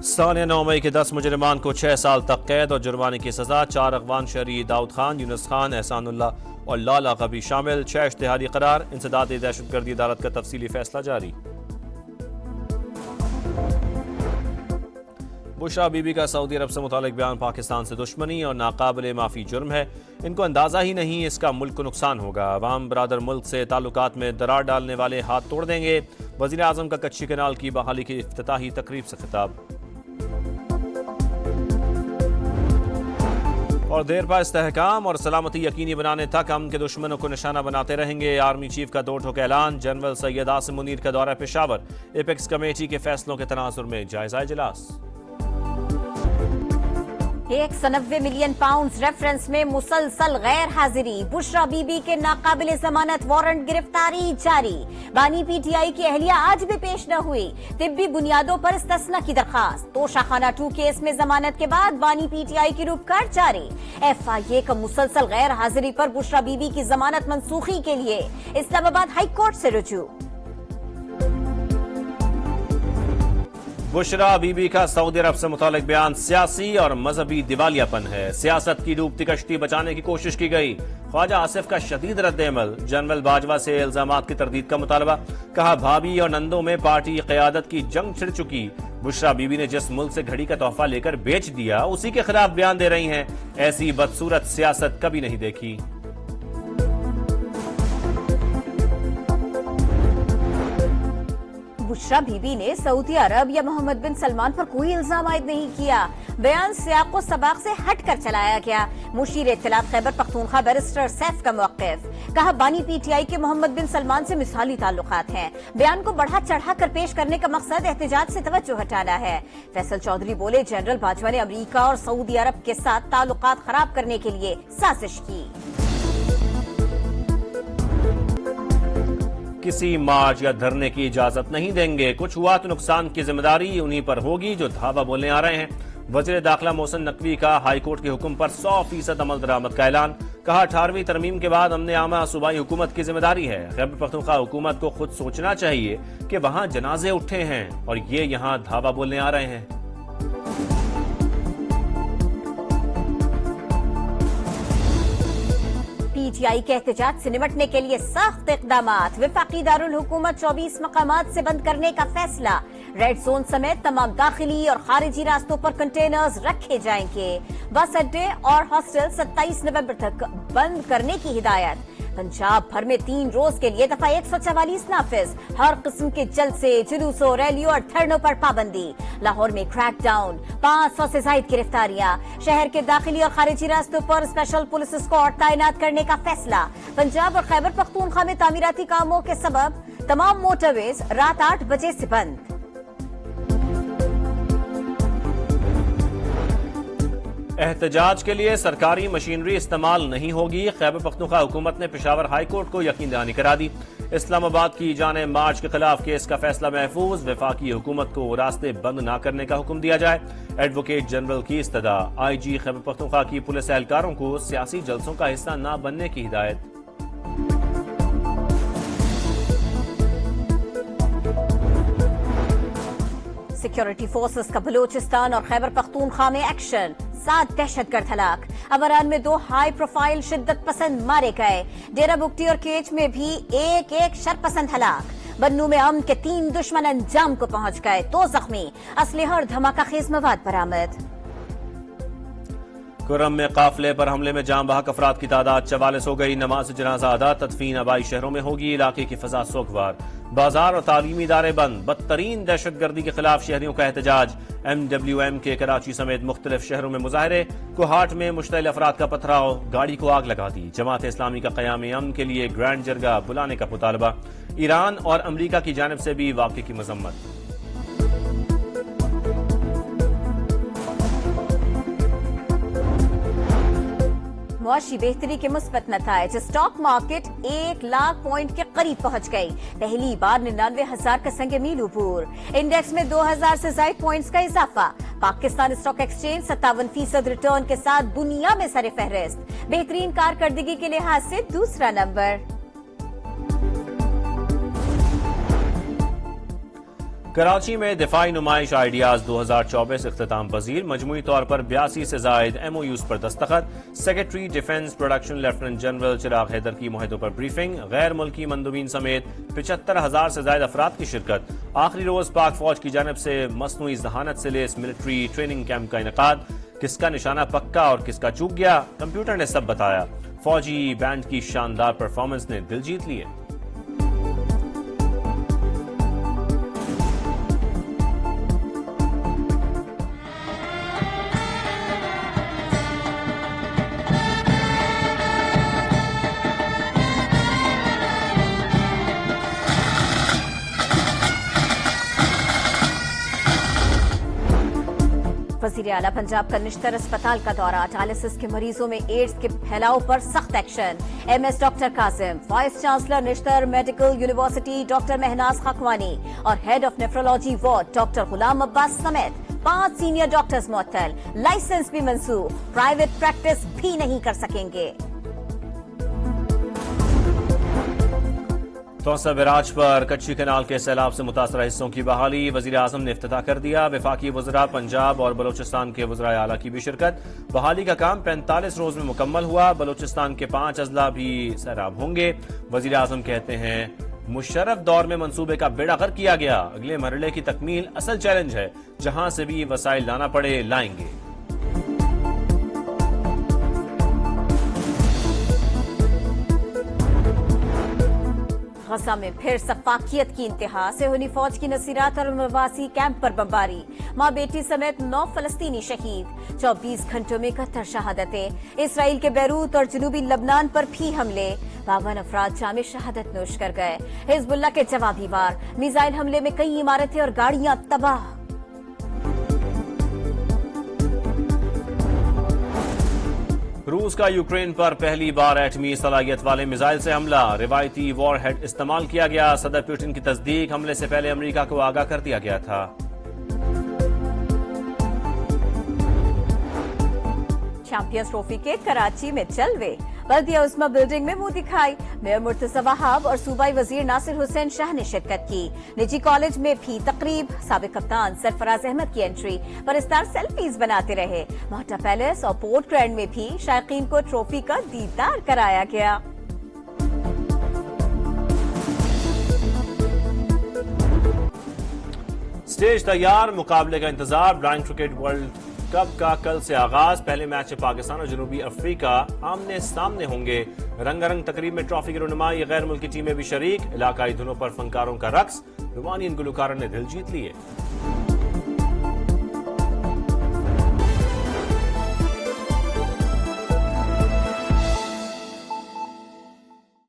ثانیہ 9 مئی کے 10 مجرمان کو 6 سال تک قید اور جرمانے کی سزا. 4 افغان شہری داؤد خان، یونس خان، احسان اللہ اور لالا غبی شامل. 6 اشتہاری قرار. انسداد دہشت گردی عدالت کا تفصیلی فیصلہ جاری. بشرا بی بی کا سعودی عرب سے متعلق بیان پاکستان سے دشمنی اور ناقابل معافی جرم ہے. ان کو اندازہ ہی نہیں اس کا ملک کو نقصان ہوگا. عوام برادر ملک سے تعلقات میں درار ڈالنے والے ہاتھ توڑ دیں گے. وزیر اعظم کا کچی کینال کی بحالی کی افتتاحی تقریب سے خطاب. اور دیر پا استحکام اور سلامتی یقینی بنانے تک ہم کے دشمنوں کو نشانہ بناتے رہیں گے. آرمی چیف کا دو ٹوک اعلان. جنرل سید عاصم منیر کا دورہ پشاور. ایپیکس کمیٹی کے فیصلوں کے تناظر میں جائزہ اجلاس. 190 ملین پاؤنڈز ریفرنس میں مسلسل غیر حاضری. بشرا بی بی کے ناقابل ضمانت وارنٹ گرفتاری جاری. بانی پی ٹی آئی کی اہلیہ آج بھی پیش نہ ہوئی. طبی بنیادوں پر استثناء کی درخواست. توشہ خانہ 2 کیس میں ضمانت کے بعد بانی پی ٹی آئی کی روپکار جاری. ایف آئی اے کا مسلسل غیر حاضری پر بشرا بی بی کی ضمانت منسوخی کے لیے اسلام آباد ہائی کورٹ سے رجوع. بشرا بی بی کا سعودی عرب سے متعلق بیان سیاسی اور مذہبی دیوالیہ پن ہے. سیاست کی ڈوبتی کشتی بچانے کی کوشش کی گئی. خواجہ آصف کا شدید رد عمل. جنرل باجوہ سے الزامات کی تردید کا مطالبہ. کہا بھابھی اور نندوں میں پارٹی قیادت کی جنگ چھڑ چکی. بشرا بی بی نے جس ملک سے گھڑی کا تحفہ لے کر بیچ دیا اسی کے خلاف بیان دے رہی ہیں. ایسی بدصورت سیاست کبھی نہیں دیکھی. بشرا بی بی نے سعودی عرب یا محمد بن سلمان پر کوئی الزام عائد نہیں کیا. بیان سیاق و سباق سے ہٹ کر چلایا گیا. مشیر اطلاعات خیبر پختونخوا بیرسٹر سیف کا موقف. کہا بانی پی ٹی آئی کے محمد بن سلمان سے مثالی تعلقات ہیں. بیان کو بڑھا چڑھا کر پیش کرنے کا مقصد احتجاج سے توجہ ہٹانا ہے. فیصل چودھری بولے جنرل باجوہ نے امریکہ اور سعودی عرب کے ساتھ تعلقات خراب کرنے کے لیے سازش کی. کسی مارچ یا دھرنے کی اجازت نہیں دیں گے. کچھ ہوا تو نقصان کی ذمہ داری انہی پر ہوگی جو دھاوا بولنے آ رہے ہیں. وزیر داخلہ محسن نقوی کا ہائی کورٹ کے حکم پر 100% عمل درآمد کا اعلان. کہا 18ویں ترمیم کے بعد امن عامہ صوبائی حکومت کی ذمہ داری ہے. خیبر پختونخوا حکومت کو خود سوچنا چاہیے کہ وہاں جنازے اٹھے ہیں اور یہ یہاں دھاوا بولنے آ رہے ہیں. پی ٹی آئی کے احتجاج سے نمٹنے کے لیے سخت اقدامات. وفاقی دارالحکومت 24 مقامات سے بند کرنے کا فیصلہ. ریڈ زون سمیت تمام داخلی اور خارجی راستوں پر کنٹینرز رکھے جائیں گے. بس اڈے اور ہاسٹل 27 نومبر تک بند کرنے کی ہدایت. پنجاب بھر میں 3 روز کے لیے دفعہ 144 نافذ. ہر قسم کے جلسے، جلوسوں، ریلیوں اور دھرنوں پر پابندی. لاہور میں کریک ڈاؤن. 500 سے زائد گرفتاریاں. شہر کے داخلی اور خارجی راستوں پر اسپیشل پولیس اسکواڈ تعینات کرنے کا فیصلہ. پنجاب اور خیبر پختونخوا میں تعمیراتی کاموں کے سبب تمام موٹر ویز رات 8 بجے سے بند. احتجاج کے لیے سرکاری مشینری استعمال نہیں ہوگی. خیبر پختونخوا حکومت نے پشاور ہائی کورٹ کو یقین دہانی کرا دی. اسلام آباد کی جانب مارچ کے خلاف کیس کا فیصلہ محفوظ. وفاقی حکومت کو راستے بند نہ کرنے کا حکم دیا جائے. ایڈوکیٹ جنرل کی استدعا. آئی جی خیبر پختونخوا کی پولیس اہلکاروں کو سیاسی جلسوں کا حصہ نہ بننے کی ہدایت. سیکیورٹی فورسز کا بلوچستان اور خیبر پختونخوا میں ایکشن. 7 دہشت گرد ہلاک. ابران میں 2 ہائی پروفائل شدت پسند مارے گئے. ڈیرہ بگٹی اور کیچ میں بھی ایک شرپسند ہلاک. بنو میں امن کے 3 دشمن انجام کو پہنچ گئے. 2 زخمی. اسلحہ اور دھماکہ خیز مواد برآمد. کرم میں قافلے پر حملے میں جاں بحق افراد کی تعداد 44 ہو گئی. نماز جنازہ ادا. تدفین آبائی شہروں میں ہوگی. علاقے کی فضا سوگوار. بازار اور تعلیمی ادارے بند. بدترین دہشت گردی کے خلاف شہریوں کا احتجاج. MWM کے کراچی سمیت مختلف شہروں میں مظاہرے. کوہاٹ میں مشتعل افراد کا پتھراؤ. گاڑی کو آگ لگا دی. جماعت اسلامی کا قیام امن کے لیے گرینڈ جرگہ بلانے کا مطالبہ. ایران اور امریکہ کی جانب سے بھی واقعے کی مذمت. معاشی بہتری کے مثبت نتائج. اسٹاک مارکیٹ 1 لاکھ پوائنٹ کے قریب پہنچ گئی. پہلی بار 99,000 کا سنگ میل عبور. انڈیکس میں 2,000 سے زائد پوائنٹس کا اضافہ. پاکستان اسٹاک ایکسچینج 57% ریٹرن کے ساتھ دنیا میں سر فہرست. بہترین کارکردگی کے لحاظ سے دوسرا نمبر. کراچی میں دفاعی نمائش آئیڈیاز 2024 اختتام پذیر، مجموعی طور پر 82 سے زائد MOUs پر دستخط۔ Secretary defence production lieutenant general چراغ حیدر کی معاہدوں پر بریفنگ، غیر ملکی مندوبین سمیت 75,000 سے زائد افراد کی شرکت۔ آخری روز پاک فوج کی جانب سے مصنوعی ذہانت سے لیس ملٹری ٹریننگ کیمپ کا انعقاد، کس کا نشانہ پکا اور کس کا چوک گیا، کمپیوٹر نے سب بتایا۔ فوجی بینڈ کی شاندار پرفارمنس نے دل جیت لیے۔ وزیر اعلیٰ پنجاب کا نشتر اسپتال کا دورہ، ڈائلسس کے مریضوں میں ایڈز کے پھیلاؤ پر سخت action. MS doctor Qasim, vice chancellor Nishtar medical university doctor Mehnaz Khakwani اور head of nephrology ward doctor Ghulam Abbas سمیت 5 سینئر ڈاکٹرز معطل، لائسنس بھی منسوخ، پرائیویٹ پریکٹس بھی نہیں کر سکیں گے۔ توسا بیراج پر کچی کنال کے سیلاب سے متاثرہ حصوں کی بحالی، وزیر اعظم نے افتتاح کر دیا۔ وفاقی وزراء پنجاب اور بلوچستان کے وزرائے اعلیٰ کی بھی شرکت۔ بحالی کا کام 45 روز میں مکمل ہوا، بلوچستان کے 5 اضلاع بھی سیراب ہوں گے۔ وزیر اعظم کہتے ہیں مشرف دور میں منصوبے کا بیڑا غرق کیا گیا، اگلے مرحلے کی تکمیل اصل چیلنج ہے، جہاں سے بھی وسائل لانا پڑے لائیں گے۔ غزہ میں پھر سفاکیت کی انتہا، صہیونی فوج کی نصیرات اور مواسی کیمپ پر بمباری، ماں بیٹی سمیت 9 فلسطینی شہید، 24 گھنٹوں میں 71 شہادتیں۔ اسرائیل کے بیروت اور جنوبی لبنان پر بھی حملے، 52 افراد جام شہادت نوش کر گئے۔ حزب اللہ کے جوابی وار، میزائل حملے میں کئی عمارتیں اور گاڑیاں تباہ۔ روس کا یوکرین پر پہلی بار ایٹمی صلاحیت والے میزائل سے حملہ، روایتی وار ہیڈ استعمال کیا گیا۔ صدر پوٹن کی تصدیق، حملے سے پہلے امریکہ کو آگاہ کر دیا گیا تھا۔ چیمپئنز ٹرافی کے کراچی میں جلوے، بلدیہ عظمیٰ بلڈنگ میں منہ دکھائی، میئر مرتضی وہاب اور صوبائی وزیر ناصر حسین شاہ نے شرکت کی۔ نجی کالج میں بھی تقریب، سابق کپتان سرفراز احمد کی انٹری، پرستار سیلفیز بناتے رہے۔ مہٹا پیلس اور پورٹ گرینڈ میں بھی شائقین کو ٹرافی کا دیدار کرایا گیا۔ سٹیج تیار، مقابلے کا انتظار۔ بلائنڈ کرکٹ ورلڈ کپ کا کل سے آغاز، پہلے میچ پاکستان اور جنوبی افریقہ آمنے سامنے ہوں گے۔ رنگا رنگ تقریب میں ٹرافی کی رونمائی، غیر ملکی ٹیمیں بھی شریک، علاقائی دھنوں پر فنکاروں کا رقص، رومانین گلوکاروں نے دل جیت لیے۔